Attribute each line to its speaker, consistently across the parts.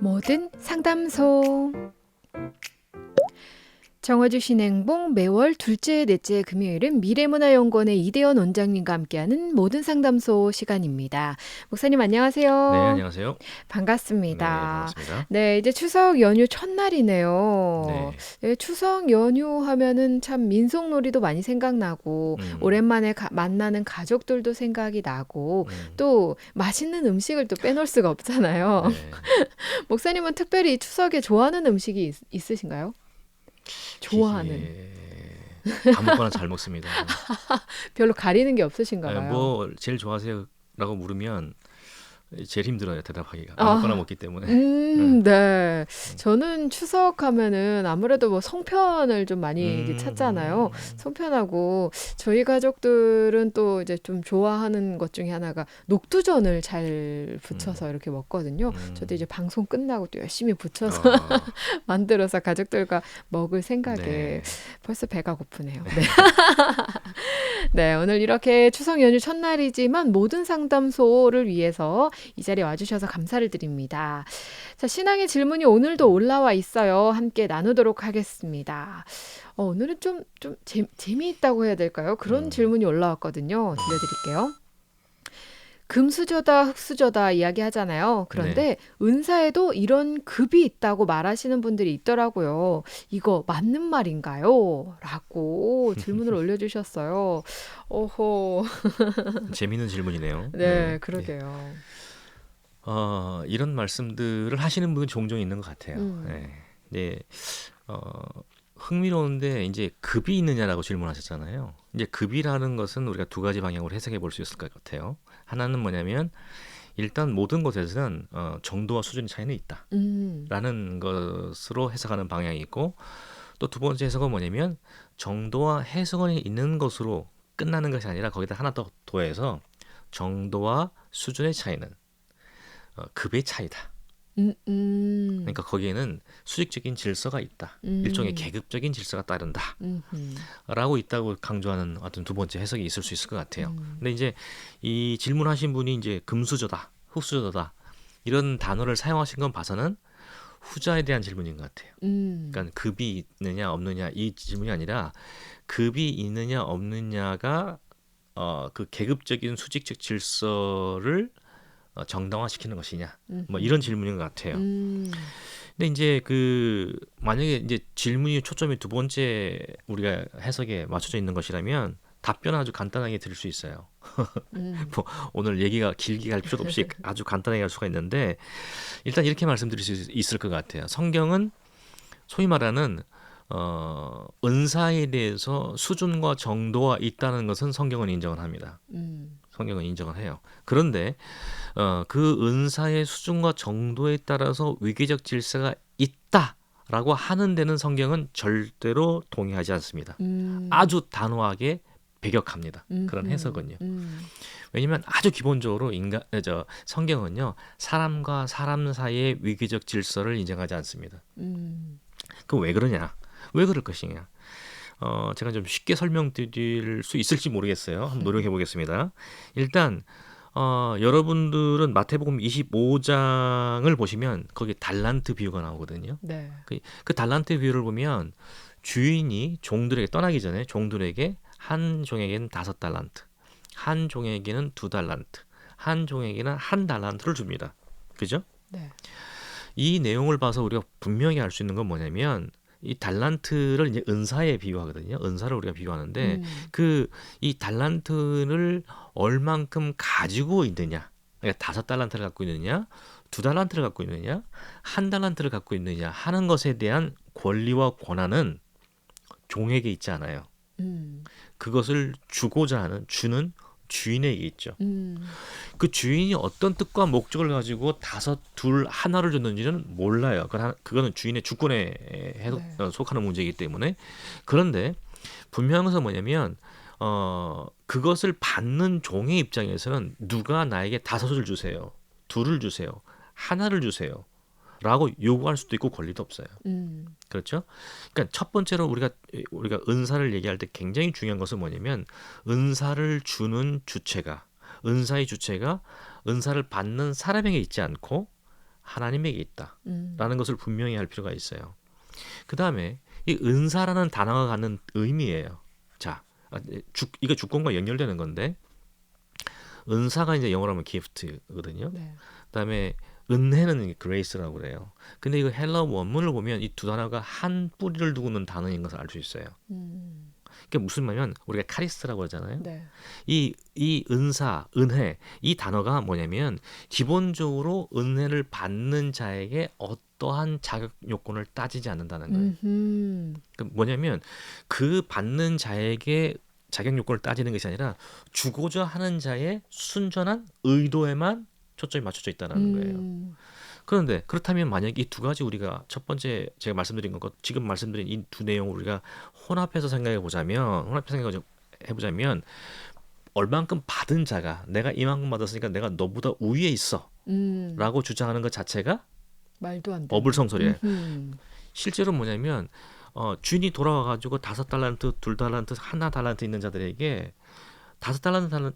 Speaker 1: 모든 상담소. 정화주신 행복 매월 둘째, 넷째 금요일은 미래문화연구원의 이대현 원장님과 함께하는 모든 상담소 시간입니다. 목사님
Speaker 2: 네,
Speaker 1: 안녕하세요.
Speaker 2: 안녕하세요. 네,
Speaker 1: 반갑습니다.
Speaker 2: 반갑습니다.
Speaker 1: 네, 이제 추석 연휴 첫날이네요.
Speaker 2: 네,
Speaker 1: 네, 추석 연휴 하면은 참 민속놀이도 많이 생각나고
Speaker 2: 음,
Speaker 1: 오랜만에 만나는 가족들도 생각이 나고
Speaker 2: 음,
Speaker 1: 또 맛있는 음식을 또 빼놓을 수가 없잖아요.
Speaker 2: 네.
Speaker 1: 목사님은 특별히 추석에 좋아하는 음식이 있으신가요? 좋아하는.
Speaker 2: 아무거나 잘 먹습니다.
Speaker 1: 별로 가리는 게 없으신가 봐요.
Speaker 2: 뭐 제일 좋아하세요라고 물으면 제일 힘들어요, 대답하기가. 아무거나
Speaker 1: 아,
Speaker 2: 먹기 때문에. 네.
Speaker 1: 네. 저는 추석 하면은 아무래도 뭐 송편을 좀 많이 이제 찾잖아요.
Speaker 2: 음,
Speaker 1: 송편하고 저희 가족들은 또 이제 좀 좋아하는 것 중에 하나가 녹두전을 잘 부쳐서
Speaker 2: 음,
Speaker 1: 이렇게 먹거든요. 저도 이제
Speaker 2: 음.
Speaker 1: 방송 끝나고 또 열심히 부쳐서
Speaker 2: 어,
Speaker 1: 만들어서 가족들과 먹을 생각에
Speaker 2: 네.
Speaker 1: 벌써 배가 고프네요. 네. 네, 오늘 이렇게 추석 연휴 첫날이지만 모든 상담소를 위해서 이 자리에 와주셔서 감사를 드립니다. 자, 신앙의 질문이 오늘도 올라와 있어요. 함께 나누도록 하겠습니다. 오늘은 좀 재미있다고 해야 될까요? 그런
Speaker 2: 음,
Speaker 1: 질문이 올라왔거든요. 들려드릴게요. 금수저다, 흑수저다 이야기 하잖아요.
Speaker 2: 네.
Speaker 1: 그런데 은사에도 이런 급이 있다고 말하시는 분들이 있더라고요. 이거 맞는 말인가요? 라고 질문을 올려주셨어요. 오호,
Speaker 2: 재미있는 질문이네요.
Speaker 1: 네,
Speaker 2: 네, 네.
Speaker 1: 그러게요.
Speaker 2: 이런 말씀들을 하시는 분은 종종 있는 것 같아요.
Speaker 1: 음,
Speaker 2: 네. 네. 어, 흥미로운데 이제 급이 있느냐라고 질문하셨잖아요. 이제 급이라는 것은 우리가 두 가지 방향으로 해석해 볼 수 있을 것 같아요. 하나는 뭐냐면 일단 모든 것에서는 정도와 수준의 차이는
Speaker 1: 음,
Speaker 2: 있다라는 것으로 해석하는 방향이 있고, 또 두 번째 해석은 뭐냐면 정도와 해석원이 있는 것으로 끝나는 것이 아니라 거기다 하나 더 더해서 정도와 수준의 차이는 급의 차이다.
Speaker 1: 음,
Speaker 2: 그러니까 거기에는 수직적인 질서가 있다. 일종의
Speaker 1: 음,
Speaker 2: 계급적인 질서가 따른다.
Speaker 1: 음,
Speaker 2: 라고 있다고 강조하는 어떤 두 번째 해석이 있을 수 있을 것 같아요.
Speaker 1: 음,
Speaker 2: 근데 이제 이 질문하신 분이 이제 금수저다, 흑수저다 이런 단어를 사용하신 건 봐서는 후자에 대한 질문인 것 같아요.
Speaker 1: 음,
Speaker 2: 그러니까 급이 있느냐 없느냐 이 질문이 아니라 급이 있느냐 없느냐가 그 계급적인 수직적 질서를 정당화시키는 것이냐 뭐 이런
Speaker 1: 음,
Speaker 2: 질문인 것 같아요.
Speaker 1: 음,
Speaker 2: 근데 이제 그 만약에 이제 질문이 초점이 두 번째 우리가 해석에 맞춰져 있는 것이라면 답변은 아주 간단하게 드릴 수 있어요.
Speaker 1: 음,
Speaker 2: 뭐 오늘 얘기가 길게 갈 필요도 없이 아주 간단하게 할 수가 있는데 일단 이렇게 말씀드릴 수 있을 것 같아요. 성경은 소위 말하는 은사에 대해서 수준과 정도가 있다는 것은 성경은 인정을 합니다.
Speaker 1: 음,
Speaker 2: 성경은 인정을 해요. 그런데 그 은사의 수준과 정도에 따라서 위계적 질서가 있다라고 하는 데는 성경은 절대로 동의하지 않습니다.
Speaker 1: 음,
Speaker 2: 아주 단호하게 배격합니다. 그런 해석은요.
Speaker 1: 음,
Speaker 2: 왜냐하면 아주 기본적으로 성경은요 사람과 사람 사이의 위계적 질서를 인정하지 않습니다.
Speaker 1: 음,
Speaker 2: 그럼 왜 그러냐? 왜 그럴 것이냐? 제가 좀 쉽게 설명드릴 수 있을지 모르겠어요. 한번 노력해 보겠습니다. 일단 여러분들은 마태복음 25장을 보시면 거기 달란트 비유가 나오거든요.
Speaker 1: 네,
Speaker 2: 그 달란트 비유를 보면 주인이 종들에게 떠나기 전에 종들에게 한 종에게는 5달란트, 한 종에게는 2달란트, 한 종에게는 1달란트를 줍니다. 그죠?
Speaker 1: 네,
Speaker 2: 이 내용을 봐서 우리가 분명히 알 수 있는 건 뭐냐면 이 달란트를 이제 은사에 비유하거든요. 은사를 우리가 비유하는데
Speaker 1: 음,
Speaker 2: 그 이 달란트를 얼만큼 가지고 있느냐. 그러니까 5달란트를 갖고 있느냐, 2달란트를 갖고 있느냐, 1달란트를 갖고 있느냐 하는 것에 대한 권리와 권한은 종에게 있지 않아요.
Speaker 1: 음,
Speaker 2: 그것을 주고자 하는 주는 주인에게 있죠.
Speaker 1: 음,
Speaker 2: 그 주인이 어떤 뜻과 목적을 가지고 둘, 하나를 줬는지는 몰라요. 그거는 주인의 주권에
Speaker 1: 네,
Speaker 2: 속하는 문제이기 때문에. 그런데 분명한 것은 뭐냐면 그것을 받는 종의 입장에서는 누가 나에게 5을 주세요, 2를 주세요, 하나를 주세요 라고 요구할 수도 있고 권리도 없어요.
Speaker 1: 음,
Speaker 2: 그렇죠? 그러니까 첫 번째로 우리가 은사를 얘기할 때 굉장히 중요한 것은 뭐냐면 은사를 주는 주체가 은사의 주체가 은사를 받는 사람에게 있지 않고 하나님에게 있다라는
Speaker 1: 음.
Speaker 2: 것을 분명히 할 필요가 있어요. 그 다음에 이 은사라는 단어가 갖는 의미예요. 자, 이거 주권과 연결되는 건데 은사가 이제 영어로 하면 gift거든요.
Speaker 1: 네.
Speaker 2: 그다음에 은혜는 grace라고 그래요. 근데 이거 헬라 원문을 보면 이 두 단어가 한 뿌리를 두고 있는 단어인 것을 알 수 있어요.
Speaker 1: 음.
Speaker 2: 그게 무슨 말이냐면 우리가 카리스라고 하잖아요.
Speaker 1: 네.
Speaker 2: 이 은사, 은혜 이 단어가 뭐냐면 기본적으로 은혜를 받는 자에게 어떠한 자격 요건을 따지지 않는다는 거예요.
Speaker 1: 음흠.
Speaker 2: 그 뭐냐면 그 받는 자에게 자격 요건을 따지는 것이 아니라 주고자 하는 자의 순전한 의도에만 초점이 맞춰져 있다는 거예요.
Speaker 1: 음.
Speaker 2: 그런데 그렇다면 만약 이 두 가지 우리가 첫 번째 제가 말씀드린 것과 지금 말씀드린 이 두 내용을 우리가 혼합해서 생각해 보자면 얼만큼 받은 자가 내가 이만큼 받았으니까 내가 너보다 우위에 있어라고
Speaker 1: 음.
Speaker 2: 주장하는 것 자체가
Speaker 1: 말도 안 되는.
Speaker 2: 어불성설이에요.
Speaker 1: 음흠.
Speaker 2: 실제로 뭐냐면 주인이 돌아와 가지고 5달란트, 2달란트, 1달란트 있는 자들에게 5달란트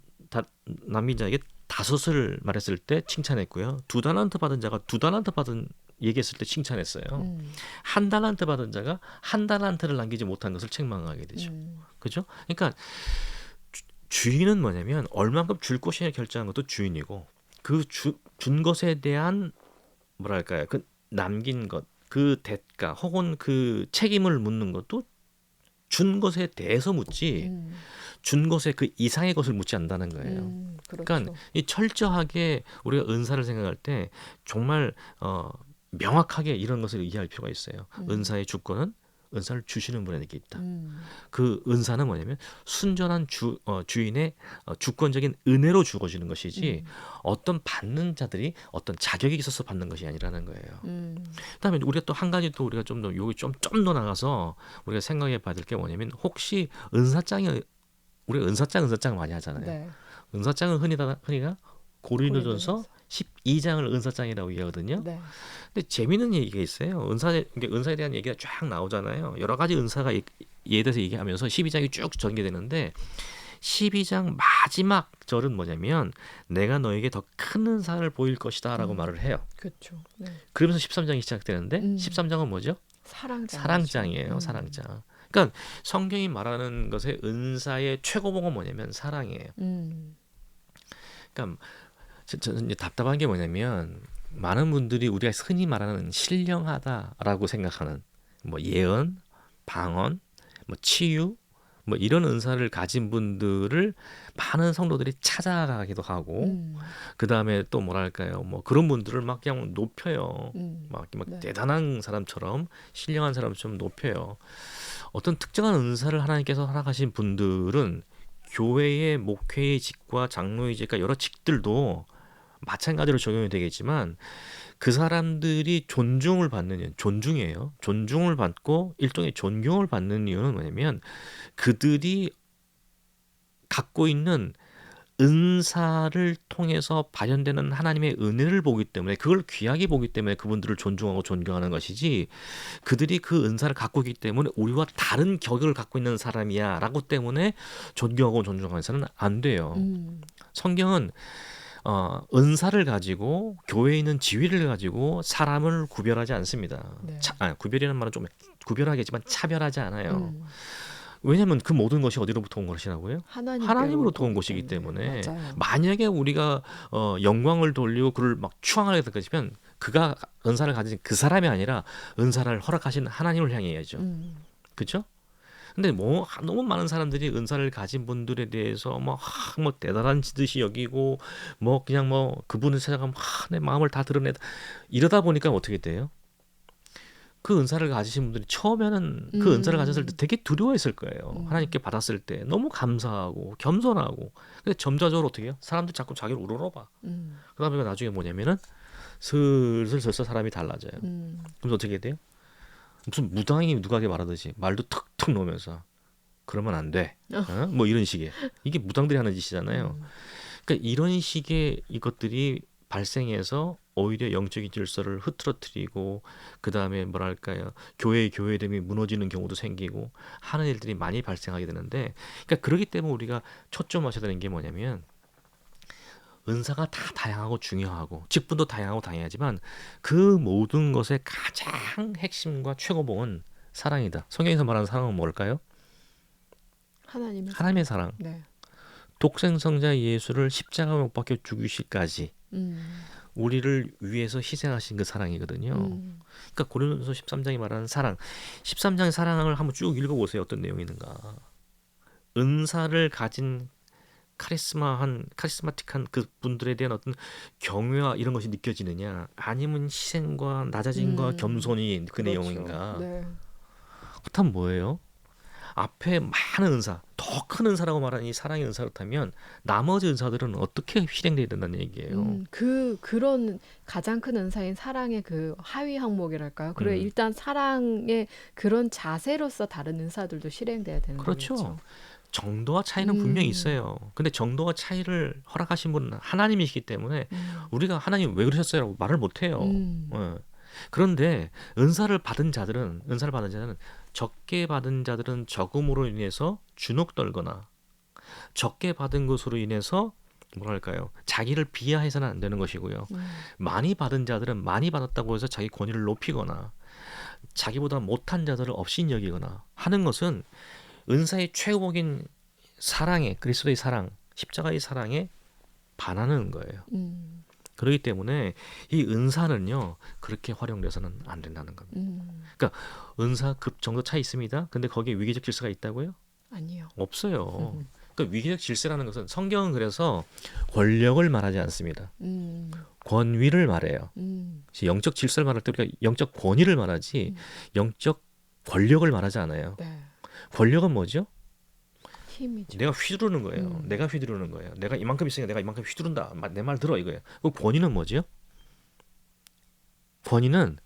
Speaker 2: 남긴 자에게 5을 말했을 때 칭찬했고요. 2달란트 받은 자가 2달란트 받은 얘기했을 때 칭찬했어요.
Speaker 1: 음.
Speaker 2: 1달란트 받은 자가 1달란트를 남기지 못한 것을 책망하게 되죠.
Speaker 1: 음.
Speaker 2: 그죠? 그러니까 주인은 뭐냐면 얼만큼 줄 것이냐 결정한 것도 주인이고 그 준 것에 대한 뭐랄까요? 그 남긴 것, 그 대가 혹은 그 책임을 묻는 것도 준 것에 대해서 묻지
Speaker 1: 음.
Speaker 2: 준 것의 그 이상의 것을 묻지 않는다는 거예요. 그러니까
Speaker 1: 그렇죠.
Speaker 2: 이 철저하게 우리가 은사를 생각할 때 정말 명확하게 이런 것을 이해할 필요가 있어요.
Speaker 1: 음.
Speaker 2: 은사의 주권은 은사를 주시는 분에게 있다.
Speaker 1: 음.
Speaker 2: 그 은사는 뭐냐면 순전한 주인의 주권적인 은혜로 주어지는 것이지
Speaker 1: 음.
Speaker 2: 어떤 받는 자들이 어떤 자격이 있어서 받는 것이 아니라는 거예요.
Speaker 1: 음.
Speaker 2: 그다음에 우리가 또 한 가지 또 우리가 좀 더 여기 좀 더 나가서 우리가 생각해 봐야 될 게 뭐냐면 혹시 우리가 은사장 많이 하잖아요.
Speaker 1: 네.
Speaker 2: 은사장은 흔히가 고린도전서
Speaker 1: 고린도전서.
Speaker 2: 12장을 은사장이라고 얘기하거든요.
Speaker 1: 네.
Speaker 2: 근데 재미있는 얘기가 있어요. 은사에 대한 얘기가 쫙 나오잖아요. 여러 가지 은사가 예에 대해서 얘기하면서 12장이 쭉 전개되는데 12장 마지막 절은 뭐냐면 내가 너에게 더 큰 은사를 보일 것이다라고 말을 해요.
Speaker 1: 그렇죠. 네.
Speaker 2: 그러면서 13장이 시작되는데
Speaker 1: 음.
Speaker 2: 13장은 뭐죠?
Speaker 1: 사랑장.
Speaker 2: 사랑장이에요. 사랑장. 그러니까 성경이 말하는 것의 은사의 최고봉은 뭐냐면 사랑이에요.
Speaker 1: 음.
Speaker 2: 그러니까 저는 이제 답답한 게 뭐냐면 많은 분들이 우리가 흔히 말하는 신령하다라고 생각하는 뭐 예언, 방언, 뭐 치유, 뭐 이런 은사를 가진 분들을 많은 성도들이 찾아가기도 하고
Speaker 1: 음.
Speaker 2: 그 다음에 또 뭐랄까요, 뭐 그런 분들을 막 그냥 높여요. 막
Speaker 1: 네.
Speaker 2: 대단한 사람처럼 신령한 사람처럼 높여요. 어떤 특정한 은사를 하나님께서 허락하신 분들은 교회의 목회의 직과 장로의 직과 여러 직들도 마찬가지로 적용이 되겠지만 그 사람들이 존중을 받는 이유는 존중이에요. 존중을 받고 일종의 존경을 받는 이유는 뭐냐면 그들이 갖고 있는 은사를 통해서 발현되는 하나님의 은혜를 보기 때문에 그걸 귀하게 보기 때문에 그분들을 존중하고 존경하는 것이지 그들이 그 은사를 갖고 있기 때문에 우리와 다른 격을 갖고 있는 사람이야 라고 때문에 존경하고 존중해서는 안 돼요. 성경은 은사를 가지고 교회에 있는 지위를 가지고 사람을 구별하지 않습니다.
Speaker 1: 네.
Speaker 2: 구별이라는 말은 좀 구별하겠지만 차별하지 않아요. 왜냐하면 그 모든 것이 어디로부터 온 것이라고요? 하나님으로부터 온 것이기 때문에
Speaker 1: 맞아요.
Speaker 2: 만약에 우리가 영광을 돌리고 그를 막 추앙하게 될 것이면 그가 은사를 가진 그 사람이 아니라 은사를 허락하신 하나님을 향해야죠. 그렇죠? 근데 뭐 너무 많은 사람들이 은사를 가진 분들에 대해서 뭐 대단한 듯이 여기고 뭐 그냥 뭐 그분을 찾아가면 내 마음을 다 드러내다 이러다 보니까 어떻게 돼요? 그 은사를 가지신 분들이 처음에는 그 은사를 가졌을 때 되게 두려워했을 거예요. 하나님께 받았을 때 너무 감사하고 겸손하고. 근데 점차적으로 어떻게 해요? 사람들 자꾸 자기를 우러러봐. 그러다 보니까 나중에 뭐냐면은 슬슬 사람이 달라져요. 그럼 어떻게 돼요? 무슨 무당이 누가게 말하듯이 말도 툭툭 놓으면서 그러면 안 돼. 뭐 이런 식의. 이게 무당들이 하는 짓이잖아요. 그러니까 이런 식의 이것들이 발생해서 오히려 영적인 질서를 흐트러뜨리고 그 다음에 뭐랄까요 교회 이름이 무너지는 경우도 생기고 하는 일들이 많이 발생하게 되는데 그러니까 그렇기 때문에 우리가 초점하셔야 되는 게 뭐냐면 은사가 다 다양하고 중요하고 직분도 다양하고 다양하지만 그 모든 것의 가장 핵심과 최고봉은 사랑이다. 성경에서 말하는 사랑은 뭘까요?
Speaker 1: 하나님의
Speaker 2: 하나님의 사랑.
Speaker 1: 네.
Speaker 2: 독생성자 예수를 십자가 못 박혀 죽이시기까지
Speaker 1: 음.
Speaker 2: 우리를 위해서 희생하신 그 사랑이거든요.
Speaker 1: 음.
Speaker 2: 그러니까 고린도서 13장이 말하는 사랑, 13장의 사랑을 한번 쭉 읽어보세요. 어떤 내용이 있는가. 은사를 가진 카리스마틱한 그 분들에 대한 어떤 경외와 이런 것이 느껴지느냐, 아니면 희생과 낮아짐과 겸손이 그
Speaker 1: 그렇죠.
Speaker 2: 내용인가.
Speaker 1: 네.
Speaker 2: 그렇다면 뭐예요? 앞에 많은 은사, 더 큰 은사라고 말하는 이 사랑의 은사를 타면 나머지 은사들은 어떻게 실행돼야 된다는 얘기예요.
Speaker 1: 그런 가장 큰 은사인 사랑의 그 하위 항목이랄까요? 그리고
Speaker 2: 음.
Speaker 1: 일단 사랑의 그런 자세로서 다른 은사들도 실행돼야 되는
Speaker 2: 그렇죠.
Speaker 1: 거겠죠.
Speaker 2: 정도와 차이는 분명히
Speaker 1: 음.
Speaker 2: 있어요. 근데 정도와 차이를 허락하신 분은 하나님이시기 때문에 우리가 하나님 왜 그러셨어요라고 말을 못 해요.
Speaker 1: 음.
Speaker 2: 그런데 은사를 받은 자들은 적게 받은 자들은 적음으로 인해서 주눅 떨거나 적게 받은 것으로 인해서 뭐랄까요? 자기를 비하해서는 안 되는 것이고요. 많이 받은 자들은 많이 받았다고 해서 자기 권위를 높이거나 자기보다 못한 자들을 업신여기거나 하는 것은 은사의 최고봉인 사랑의 그리스도의 사랑, 십자가의 사랑에 반하는 거예요.
Speaker 1: 음.
Speaker 2: 그렇기 때문에 이 은사는요 그렇게 활용돼서는 안 된다는 겁니다. 그러니까 은사 급 정도 차이 있습니다. 근데 거기에 위계적 질서가 있다고요?
Speaker 1: 아니요.
Speaker 2: 없어요. 그러니까 위계적 질서라는 것은 성경은 그래서 권력을 말하지 않습니다.
Speaker 1: 음.
Speaker 2: 권위를 말해요.
Speaker 1: 음.
Speaker 2: 영적 질서를 말할 때 우리가 영적 권위를 말하지 영적 권력을 말하지 않아요.
Speaker 1: 네.
Speaker 2: 권력은 뭐죠?
Speaker 1: 힘이죠.
Speaker 2: 내가 휘두르는 거예요. 내가 휘두르는 거예요. 내가 이만큼 있으니까 내가 이만큼 휘두른다. 내 말 들어 이거예요. 그 권위는 뭐죠? 권위는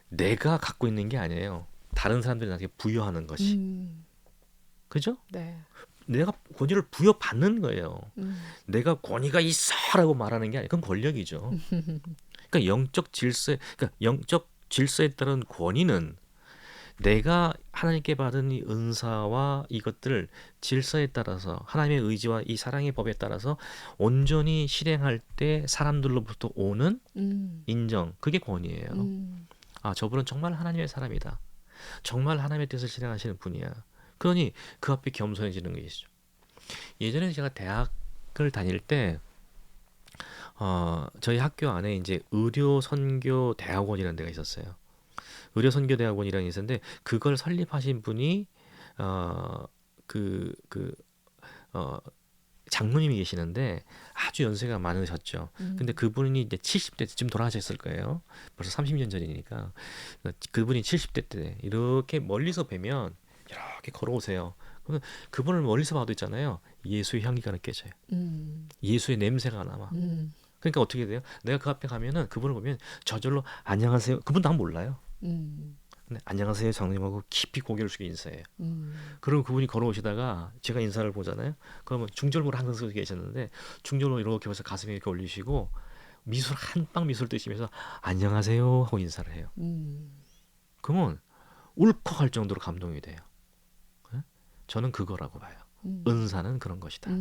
Speaker 2: 내가 갖고 있는 게 아니에요. 다른 사람들이 나에게 부여하는 것이. 그죠?
Speaker 1: 네.
Speaker 2: 내가 권위를 부여받는 거예요.
Speaker 1: 음.
Speaker 2: 내가 권위가 있어라고 말하는 게 아니에요. 그건 권력이죠. 그러니까 영적 질서에 따른 권위는 내가 하나님께 받은 이 은사와 이것들 질서에 따라서 하나님의 의지와 이 사랑의 법에 따라서 온전히 실행할 때 사람들로부터 오는 인정, 그게 권위예요. 아, 저분은 정말 하나님의 사람이다. 정말 하나님의 뜻을 실행하시는 분이야. 그러니 그 앞에 겸손해지는 것이죠. 예전에 제가 대학을 다닐 때 저희 학교 안에 이제 의료 선교 대학원이라는 데가 있었어요. 의료 선교 대학원이라는 게 있었는데 그걸 설립하신 분이 장로님이 계시는데 아주 연세가 많으셨죠. 근데 그분이 이제 70대 때쯤 돌아가셨을 거예요. 벌써 30년 전이니까. 그분이 70대 때 이렇게 멀리서 뵈면 이렇게 걸어오세요. 그러면 그분을 멀리서 봐도 있잖아요. 예수의 향기가 느껴져요. 예수의 냄새가 남아. 그러니까 어떻게 돼요? 내가 그 앞에 가면은 그분을 보면 저절로 안녕하세요. 그분 다 몰라요. 근데 안녕하세요 장로님하고 깊이 고개를 숙여 인사해요. 그럼 그분이 걸어오시다가 제가 인사를 보잖아요. 그러면 중절모를 항상 쓰고 계셨는데 중절모 이렇게 해서 가슴에 이렇게 올리시고 미술 한방 미술 뜨시면서 안녕하세요 하고 인사를 해요. 그러면 울컥할 정도로 감동이 돼요. 저는 그거라고 봐요. 은사는 그런 것이다.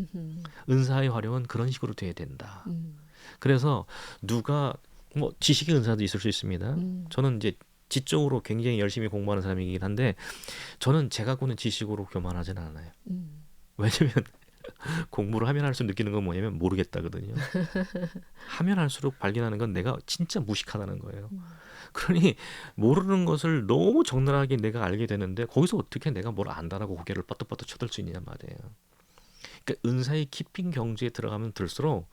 Speaker 2: 은사의 활용은 그런 식으로 돼야 된다. 그래서 누가 뭐 지식의 은사도 있을 수 있습니다. 저는 이제 지적으로 굉장히 열심히 공부하는 사람이긴 한데 저는 제가 갖고 있는 지식으로 교만하지는 않아요. 왜냐면 공부를 하면 할수록 느끼는 건 뭐냐면 모르겠다거든요. 하면 할수록 발견하는 건 내가 진짜 무식하다는 거예요. 그러니 모르는 것을 너무 적나라하게 내가 알게 되는데 거기서 어떻게 내가 뭘 안다라고 고개를 뻗떡뻗떡 쳐들 수 있느냐 말이에요. 그러니까 은사의 깊은 경지에 들어가면 들수록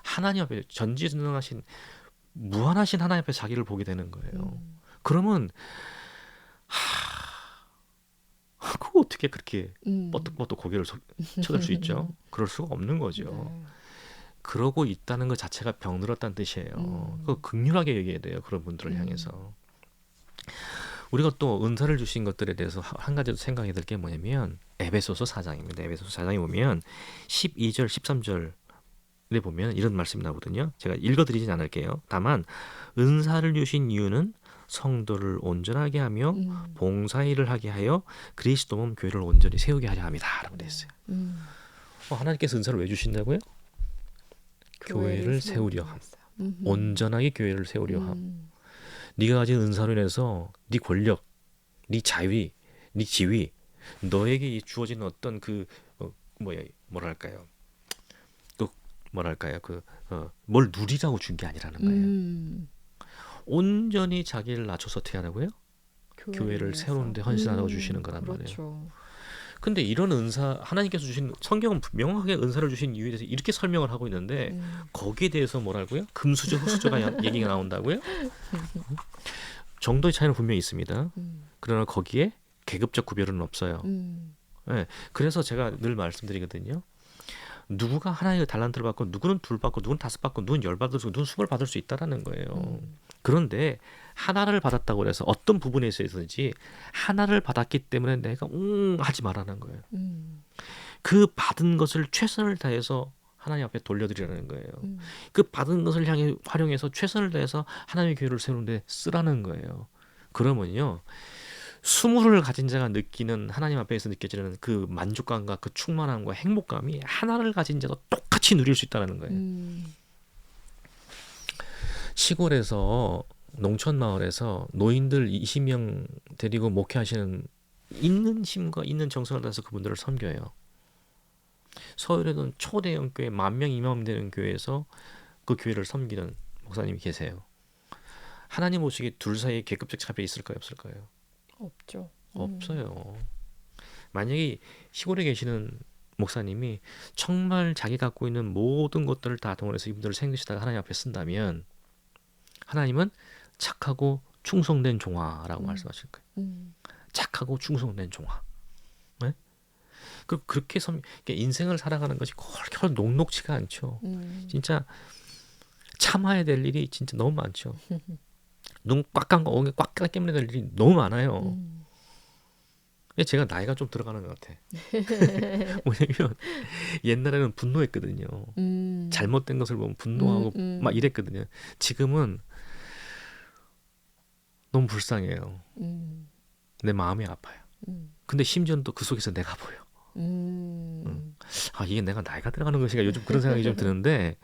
Speaker 2: 하나님 앞에 전지전능하신 무한하신 하나님 앞에 자기를 보게 되는 거예요. 그러면 그거 어떻게 그렇게 뻗떡뻗떡 고개를 쳐들 수 있죠? 그럴 수가 없는 거죠.
Speaker 1: 네.
Speaker 2: 그러고 있다는 것 자체가 병들었다는 뜻이에요. 그거 극률하게 얘기해야 돼요. 그런 분들을 향해서. 우리가 또 은사를 주신 것들에 대해서 한 가지 생각해야 될 게 뭐냐면 에베소서 4장입니다. 에베소서 4장에 보면 12절, 13절에 보면 이런 말씀이 나오거든요. 제가 읽어드리진 않을게요. 다만 은사를 주신 이유는 성도를 온전하게 하며 봉사일을 하게 하여 그리스도 몸 교회를 온전히 세우게 하려 합니다. 라고 되어 있어요. 하나님께서 은사를 왜 주신다고요? 교회를 세우려 함.
Speaker 1: 위해서. 음흠.
Speaker 2: 온전하게 교회를 세우려 함.
Speaker 1: 음.
Speaker 2: 네가 가진 은사로 인해서 네 권력, 네 자위, 네 지위, 너에게 주어지는 어떤 그 뭐랄까요? 그 뭐랄까요? 뭘 누리라고 준 게 아니라는 거예요.
Speaker 1: 음.
Speaker 2: 온전히 자기를 낮춰서 어떻게 하라고요? 교회를
Speaker 1: 위해서.
Speaker 2: 세우는데 헌신하라고 주시는 거란 말이에요.
Speaker 1: 그렇죠.
Speaker 2: 근데 이런 은사 하나님께서 주신 성경은 명확하게 은사를 주신 이유에 대해서 이렇게 설명을 하고 있는데 거기에 대해서 뭐라고요? 금수저 흑수저가 얘기가 나온다고요? 정도의 차이는 분명히 있습니다.
Speaker 1: 음.
Speaker 2: 그러나 거기에 계급적 구별은 없어요.
Speaker 1: 음.
Speaker 2: 네, 그래서 제가 늘 말씀드리거든요. 누구가 하나의 달란트를 받고 누구는 둘 받고 누구는 다섯 받고 누구는 열 받을 수 누구는 20을 받을 수 있다라는 거예요. 그런데 하나를 받았다고 해서 어떤 부분에 있어서든지 하나를 받았기 때문에 내가 하지 말라는 거예요. 그 받은 것을 최선을 다해서 하나님 앞에 돌려드리라는 거예요. 그 받은 것을 향해 활용해서 최선을 다해서 하나님의 교회를 세우는데 쓰라는 거예요. 그러면요. 20을 가진 자가 느끼는 하나님 앞에서 느껴지는 그 만족감과 그 충만함과 행복감이 하나를 가진 자도 똑같이 누릴 수 있다는 거예요. 시골에서 농촌 마을에서 노인들 20명 데리고 목회하시는 있는 힘과 있는 정성을 다해서 그분들을 섬겨요. 서울에는 초대형 교회 10,000명, 20,000명 되는 교회에서 그 교회를 섬기는 목사님이 계세요. 하나님 보시기에 둘 사이에 계급적 차별이 있을까요, 없을까요?
Speaker 1: 없죠.
Speaker 2: 없어요. 만약에 시골에 계시는 목사님이 정말 자기 갖고 있는 모든 것들을 다 동원해서 이분들을 생기시다가 하나님 앞에 쓴다면 하나님은 착하고 충성된 종아라고 말씀하실 거예요. 착하고 충성된 종아. 네? 그렇게 인생을 살아가는 것이 그렇게 녹록지가 않죠. 진짜 참아야 될 일이 진짜 너무 많죠. 눈 꽉 감고 엉에 꽉 깨물어야 될 일이 너무 많아요. 제가 나이가 좀 들어가는 것 같아. 뭐냐면 옛날에는 분노했거든요. 잘못된 것을 보면 분노하고 막 이랬거든요. 지금은 너무 불쌍해요. 내 마음이 아파요. 근데 심지어는 또 그 속에서 내가 보여. 아, 이게 내가 나이가 들어가는 것인가 요즘 그런 생각이 좀 드는데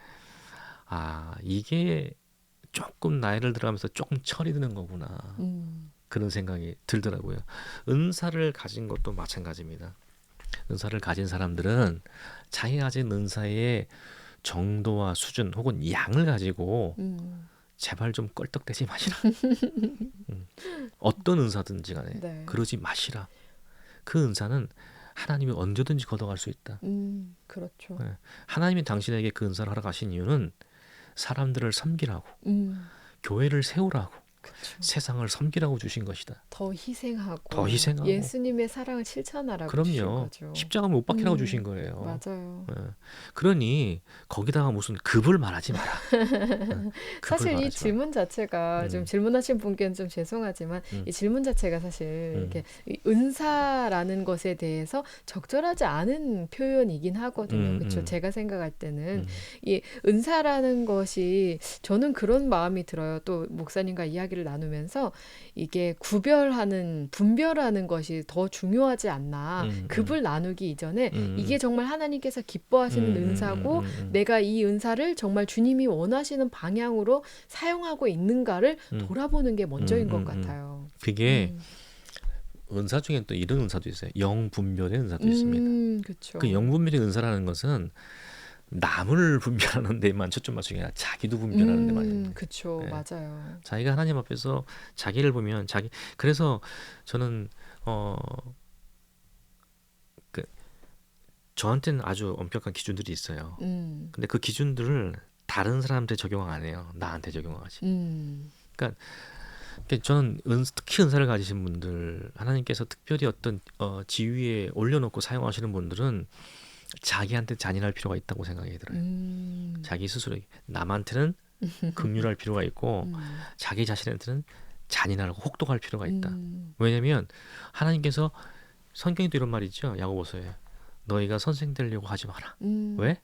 Speaker 2: 이게 조금 나이를 들어가면서 조금 철이 드는 거구나. 그런 생각이 들더라고요. 은사를 가진 것도 마찬가지입니다. 은사를 가진 사람들은 자기가 가진 은사의 정도와 수준 혹은 양을 가지고 제발 좀 껄떡대지 마시라. 어떤 은사든지 간에
Speaker 1: 네.
Speaker 2: 그러지 마시라. 그 은사는 하나님이 언제든지 걷어갈 수 있다.
Speaker 1: 그렇죠.
Speaker 2: 네. 하나님이 당신에게 그 은사를 하러 가신 이유는 사람들을 섬기라고, 교회를 세우라고,
Speaker 1: 그쵸.
Speaker 2: 세상을 섬기라고 주신 것이다.
Speaker 1: 더 희생하고,
Speaker 2: 더 희생하고.
Speaker 1: 예수님의 사랑을 실천하라고 주신
Speaker 2: 그럼요.
Speaker 1: 거죠.
Speaker 2: 십자가 못 박히라고 주신 거예요.
Speaker 1: 맞아요.
Speaker 2: 예. 그러니 거기다가 무슨 급을 말하지 마라. 급을
Speaker 1: 사실 이
Speaker 2: 말하지 마라.
Speaker 1: 질문 자체가 좀 질문하신 분께는 좀 죄송하지만 이 질문 자체가 사실 이렇게 이 은사라는 것에 대해서 적절하지 않은 표현이긴 하거든요. 그렇죠. 제가 생각할 때는 이 은사라는 것이 저는 그런 마음이 들어요. 또 목사님과 이야기를 나누면서 이게 구별하는 분별하는 것이 더 중요하지 않나. 급을 나누기 이전에 이게 정말 하나님께서 기뻐하시는 은사고 내가 이 은사를 정말 주님이 원하시는 방향으로 사용하고 있는가를 돌아보는 게 먼저인 것 같아요.
Speaker 2: 그게 은사 중에 또 이런 은사도 있어요. 영분별의 은사도 있습니다.
Speaker 1: 그렇죠.
Speaker 2: 그 영분별의 은사라는 것은 남을 분별하는 데만 초점 맞추는 게 아니라 자기도 분별하는 데만 있는 거예요.
Speaker 1: 그렇죠.
Speaker 2: 네.
Speaker 1: 맞아요.
Speaker 2: 자기가 하나님 앞에서 자기를 보면 그래서 저는 저한테는 아주 엄격한 기준들이 있어요. 근데 그 기준들을 다른 사람한테 적용 안 해요. 나한테 적용하지. 그러니까 저는 특히 은사를 가지신 분들, 하나님께서 특별히 어떤 지위에 올려놓고 사용하시는 분들은 자기한테 잔인할 필요가 있다고 생각이 들어요. 자기 스스로에게. 남한테는 긍휼할 필요가 있고 자기 자신한테는 잔인하고 혹독할 필요가 있다. 왜냐하면 하나님께서 성경에도 이런 말이 있죠. 야고보서에 너희가 선생 되려고 하지 마라. 왜?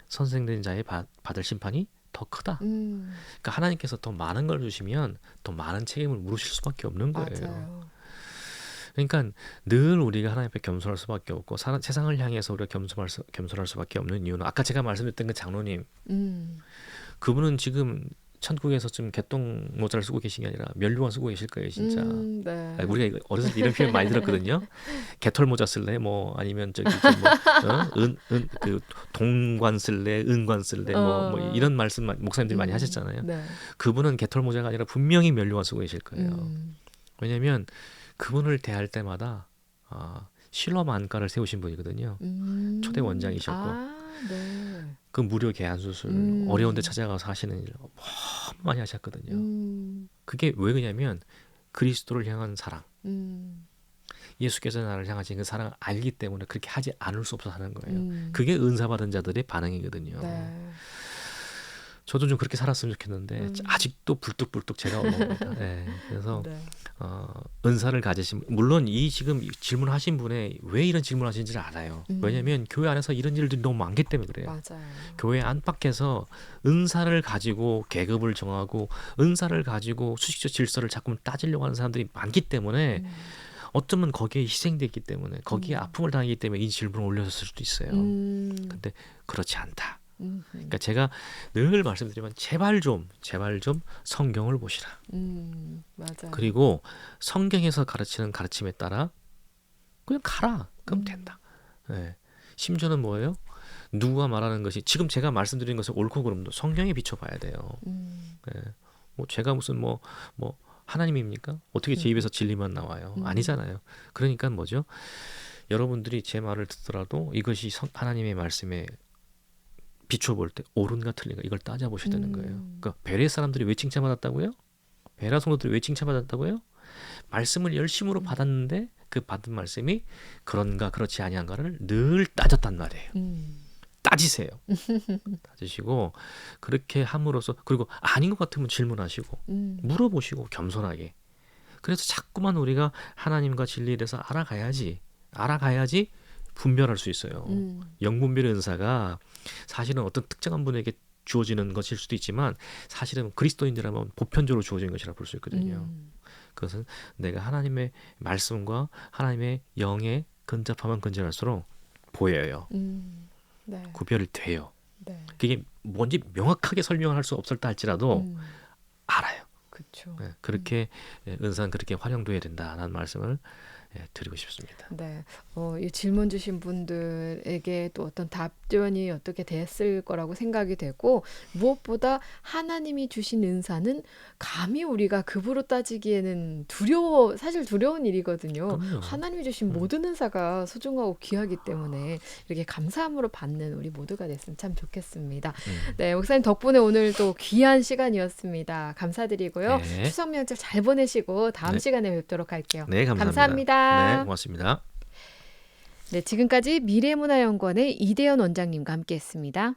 Speaker 2: 선생된 자의 받을 심판이 더 크다. 그러니까 하나님께서 더 많은 걸 주시면 더 많은 책임을 물으실 수밖에 없는 거예요.
Speaker 1: 맞아요.
Speaker 2: 그러니까 늘 우리가 하나님 앞에 겸손할 수밖에 없고 세상을 향해서 우리가 겸손할 수밖에 없는 이유는 아까 제가 말씀드렸던 그 장로님,
Speaker 1: 음,
Speaker 2: 그분은 지금 천국에서 좀 개똥 모자를 쓰고 계신 게 아니라 면류관 쓰고 계실 거예요, 진짜.
Speaker 1: 네.
Speaker 2: 우리가 이거 어렸을 때 이런 표현 많이 들었거든요. 개털 모자 쓸래? 뭐 아니면 저기 그 동관 쓸래? 은관 쓸래? 뭐 이런 말씀 목사님들이 많이 하셨잖아요.
Speaker 1: 네.
Speaker 2: 그분은 개털 모자가 아니라 분명히 면류관 쓰고 계실 거예요. 왜냐하면 그분을 대할 때마다 실험 안과를 세우신 분이거든요. 초대 원장이셨고
Speaker 1: 네.
Speaker 2: 그 무료 개안 수술 어려운 데 찾아가서 하시는 일 너무 많이 하셨거든요. 그게 왜 그러냐면 그리스도를 향한 사랑, 예수께서 나를 향하신 그 사랑을 알기 때문에 그렇게 하지 않을 수 없어서 하는 거예요. 그게 은사 받은 자들의 반응이거든요.
Speaker 1: 네.
Speaker 2: 저도 좀 그렇게 살았으면 좋겠는데 아직도 불뚝불뚝 제가 올라옵니다. 네. 그래서
Speaker 1: 네.
Speaker 2: 은사를 가지신, 물론 이 지금 질문하신 분의 왜 이런 질문하신지를 알아요. 왜냐하면 교회 안에서 이런 일들이 너무 많기 때문에 그래요.
Speaker 1: 맞아요.
Speaker 2: 교회 안팎에서 은사를 가지고 계급을 정하고 은사를 가지고 수식적 질서를 자꾸 따지려고 하는 사람들이 많기 때문에 어쩌면 거기에 희생됐기 때문에 거기에 아픔을 당하기 때문에 이 질문을 올렸을 수도 있어요. 근데 그렇지 않다. 그러니까 제가 늘 말씀드리면 제발 좀 성경을 보시라.
Speaker 1: 맞아요.
Speaker 2: 그리고 성경에서 가르치는 가르침에 따라 그냥 가라. 그럼 된다. 네. 심지어는 뭐예요? 누구가 말하는 것이 지금 제가 말씀드리는 것을 옳고 그름도 성경에 비춰봐야 돼요. 네. 뭐 제가 무슨 뭐 하나님입니까? 어떻게 제 입에서 진리만 나와요? 아니잖아요. 그러니까 뭐죠? 여러분들이 제 말을 듣더라도 이것이 하나님의 말씀에 비춰볼 때 옳은가 틀린가 이걸 따져보셔야 되는 거예요. 그러니까 베레 사람들이 왜 칭찬받았다고요? 베라 성도들이 왜 칭찬받았다고요? 말씀을 열심으로 받았는데 그 받은 말씀이 그런가 그렇지 아니한가를 늘 따졌단 말이에요. 따지세요. 따지시고 그렇게 함으로써, 그리고 아닌 것 같으면 질문하시고 물어보시고 겸손하게. 그래서 자꾸만 우리가 하나님과 진리에 대해서 알아가야지 분별할 수 있어요. 영분별의 은사가 사실은 어떤 특정한 분에게 주어지는 것일 수도 있지만 사실은 그리스도인들이라면 보편적으로 주어지는 것이라 볼 수 있거든요. 그것은 내가 하나님의 말씀과 하나님의 영에 근접하면 근접할수록 보여요.
Speaker 1: 네.
Speaker 2: 구별이 돼요.
Speaker 1: 네.
Speaker 2: 그게 뭔지 명확하게 설명할 수 없었다 할지라도 알아요.
Speaker 1: 그렇죠.
Speaker 2: 네, 그렇게 은사는 그렇게 활용돼야 된다라는 말씀을 드리고 싶습니다.
Speaker 1: 네, 이 질문 주신 분들에게 또 어떤 답변이 어떻게 됐을 거라고 생각이 되고, 무엇보다 하나님이 주신 은사는 감히 우리가 급으로 따지기에는 사실 두려운 일이거든요.
Speaker 2: 그럼요.
Speaker 1: 하나님이 주신 모든 은사가 소중하고 귀하기 때문에 이렇게 감사함으로 받는 우리 모두가 됐으면 참 좋겠습니다. 네, 목사님 덕분에 오늘 또 귀한 시간이었습니다. 감사드리고요.
Speaker 2: 네.
Speaker 1: 추석 명절 잘 보내시고 다음
Speaker 2: 네.
Speaker 1: 시간에 뵙도록 할게요.
Speaker 2: 네, 감사합니다.
Speaker 1: 감사합니다.
Speaker 2: 네, 고맙습니다.
Speaker 1: 네, 지금까지 미래문화연구원의 이대현 원장님과 함께했습니다.